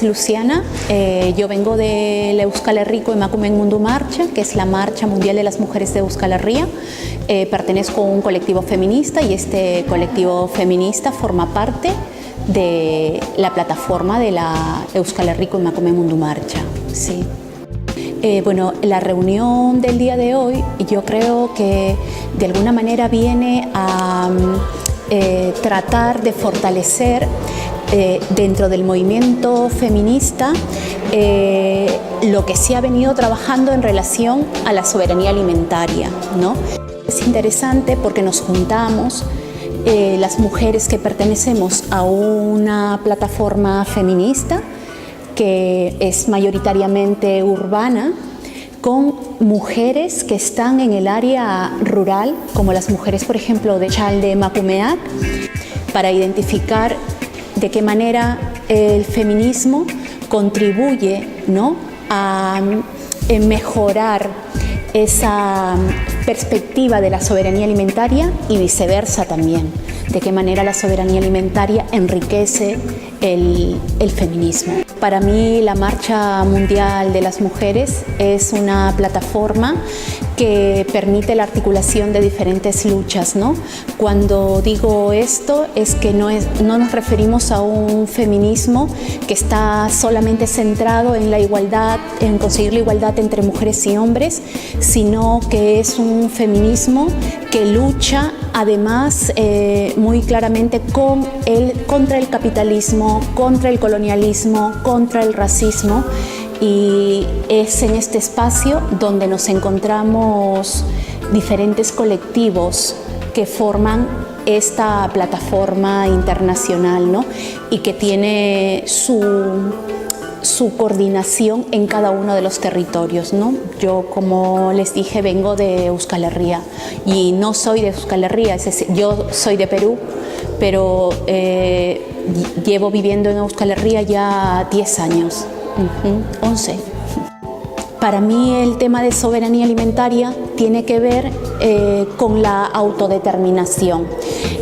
es Luciana, yo vengo de la Euskal Herriko Emakumeen Mundu Marcha, que es la marcha mundial de las mujeres de Euskal Herria. Pertenezco a un colectivo feminista y este colectivo feminista forma parte de la plataforma de la Euskal Herriko Emakumeen Mundu Marcha. Sí. Bueno, la reunión del día de hoy yo creo que de alguna manera viene a tratar de fortalecer dentro del movimiento feminista lo que se ha venido trabajando en relación a la soberanía alimentaria, ¿no? Es interesante porque nos juntamos las mujeres que pertenecemos a una plataforma feminista que es mayoritariamente urbana, con mujeres que están en el área rural, como las mujeres, por ejemplo, de Chalde Emakumeak, para identificar de qué manera el feminismo contribuye, ¿no?, a mejorar esa perspectiva de la soberanía alimentaria y viceversa también, de qué manera la soberanía alimentaria enriquece el feminismo. Para mí la Marcha Mundial de las Mujeres es una plataforma que permite la articulación de diferentes luchas, ¿no? Cuando digo esto es que no nos referimos a un feminismo que está solamente centrado en la igualdad, en conseguir la igualdad entre mujeres y hombres, sino que es un feminismo que lucha además muy claramente contra el capitalismo, contra el colonialismo, contra el racismo, y es en este espacio donde nos encontramos diferentes colectivos que forman esta plataforma internacional, ¿no?, y que tiene su coordinación en cada uno de los territorios, ¿no? Yo, como les dije, vengo de Euskal Herria y no soy de Euskal Herria, es decir, yo soy de Perú, pero llevo viviendo en Euskal Herria ya 10 años, 11. Para mí el tema de soberanía alimentaria tiene que ver con la autodeterminación.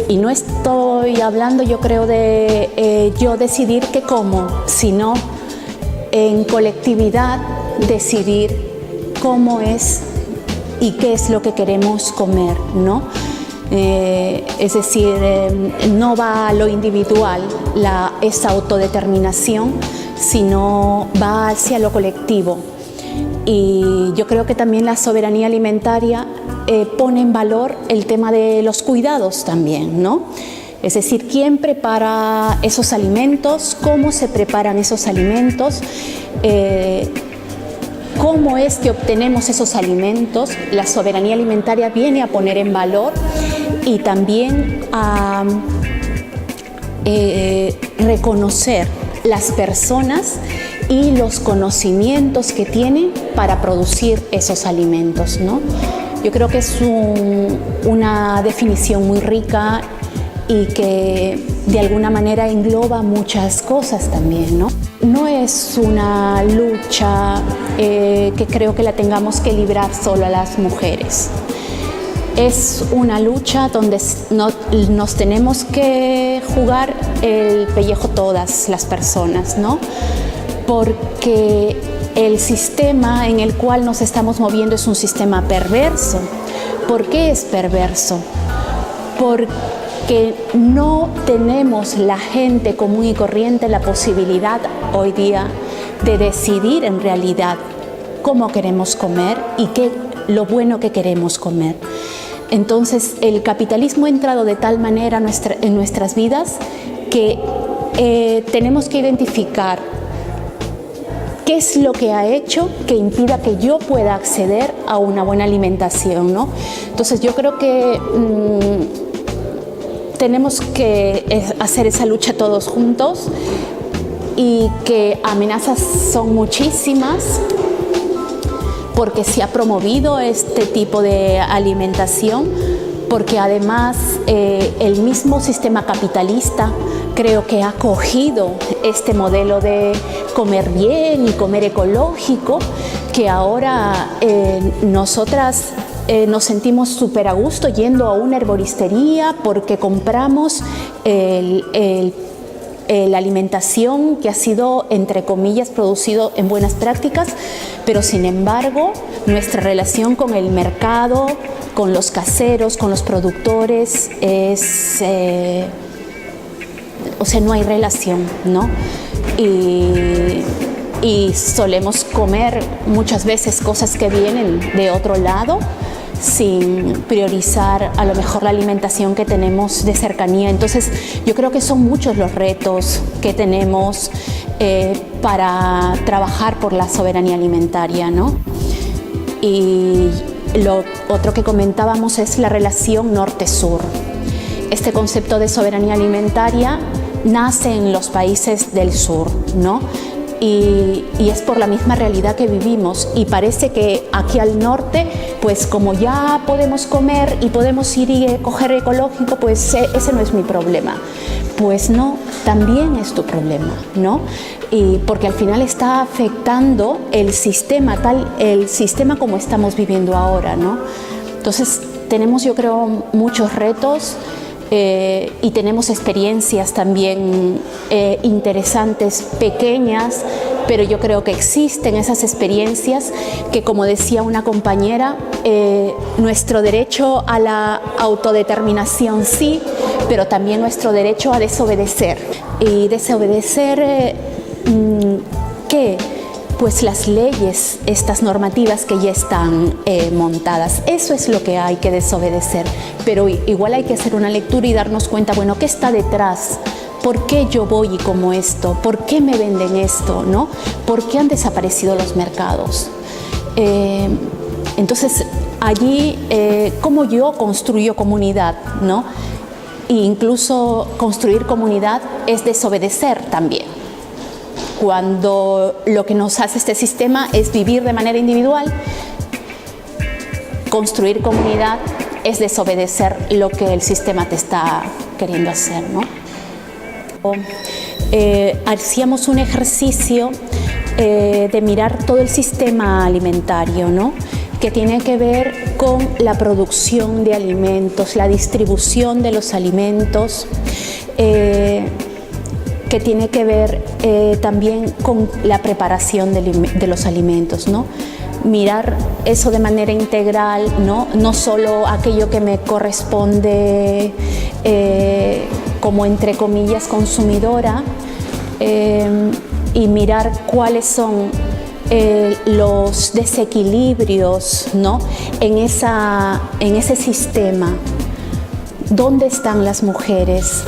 Y no estoy hablando, yo creo, de yo decidir qué como, sino en colectividad decidir cómo es y qué es lo que queremos comer, ¿no? Es decir, no va a lo individual esa autodeterminación, sino va hacia lo colectivo. Y yo creo que también la soberanía alimentaria pone en valor el tema de los cuidados también, ¿no? Es decir, quién prepara esos alimentos, cómo se preparan esos alimentos, cómo es que obtenemos esos alimentos. La soberanía alimentaria viene a poner en valor y también a reconocer las personas y los conocimientos que tienen para producir esos alimentos, ¿no? Yo creo que es una definición muy rica y que de alguna manera engloba muchas cosas también, ¿no? No es una lucha que creo que la tengamos que librar solo a las mujeres. Es una lucha donde nos tenemos que jugar el pellejo todas las personas, ¿no? Porque el sistema en el cual nos estamos moviendo es un sistema perverso. ¿Por qué es perverso? Porque no tenemos la gente común y corriente la posibilidad hoy día de decidir en realidad cómo queremos comer y lo bueno que queremos comer. Entonces el capitalismo ha entrado de tal manera en nuestras vidas que tenemos que identificar qué es lo que ha hecho que impida que yo pueda acceder a una buena alimentación, ¿no? Entonces yo creo que tenemos que hacer esa lucha todos juntos y que amenazas son muchísimas porque se ha promovido este tipo de alimentación, porque además el mismo sistema capitalista creo que ha cogido este modelo de comer bien y comer ecológico, que ahora nosotras nos sentimos súper a gusto yendo a una herboristería porque compramos el la alimentación que ha sido, entre comillas, producido en buenas prácticas, pero sin embargo nuestra relación con el mercado, con los caseros, con los productores, o sea, no hay relación, ¿no? Y solemos comer muchas veces cosas que vienen de otro lado, sin priorizar a lo mejor la alimentación que tenemos de cercanía. Entonces yo creo que son muchos los retos que tenemos para trabajar por la soberanía alimentaria, ¿no? Y lo otro que comentábamos es la relación norte-sur. Este concepto de soberanía alimentaria nace en los países del sur, ¿no? Y es por la misma realidad que vivimos, y parece que aquí al norte, pues como ya podemos comer y podemos ir y coger ecológico, pues ese no es mi problema. Pues no, también es tu problema, ¿no? Y porque al final está afectando el sistema como estamos viviendo ahora, ¿no? Entonces tenemos, yo creo, muchos retos. Y tenemos experiencias también interesantes, pequeñas, pero yo creo que existen esas experiencias que, como decía una compañera, nuestro derecho a la autodeterminación sí, pero también nuestro derecho a desobedecer. Y desobedecer, ¿qué? Pues las leyes, estas normativas que ya están montadas. Eso es lo que hay que desobedecer, pero igual hay que hacer una lectura y darnos cuenta, bueno, ¿qué está detrás? ¿Por qué yo voy y como esto? ¿Por qué me venden esto? ¿No? ¿Por qué han desaparecido los mercados? Entonces, allí, ¿cómo yo construyo comunidad? ¿No? E incluso construir comunidad es desobedecer también. Cuando lo que nos hace este sistema es vivir de manera individual, construir comunidad es desobedecer lo que el sistema te está queriendo hacer, ¿no? Hacíamos un ejercicio de mirar todo el sistema alimentario, ¿no? Que tiene que ver con la producción de alimentos, la distribución de los alimentos, que tiene que ver también con la preparación de los alimentos, ¿no? Mirar eso de manera integral, no solo aquello que me corresponde como, entre comillas, consumidora, y mirar cuáles son los desequilibrios, ¿no? en ese sistema. ¿Dónde están las mujeres?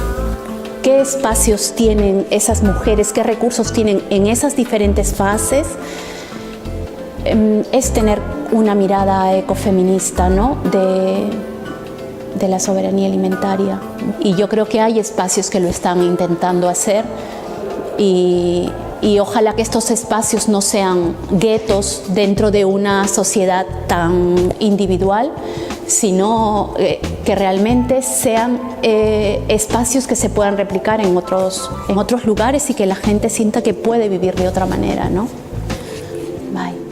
¿Qué espacios tienen esas mujeres? ¿Qué recursos tienen en esas diferentes fases? Es tener una mirada ecofeminista, ¿no? de la soberanía alimentaria. Y yo creo que hay espacios que lo están intentando hacer, y ojalá que estos espacios no sean guetos dentro de una sociedad tan individual, sino que realmente sean espacios que se puedan replicar en otros lugares y que la gente sienta que puede vivir de otra manera, ¿no? Bye.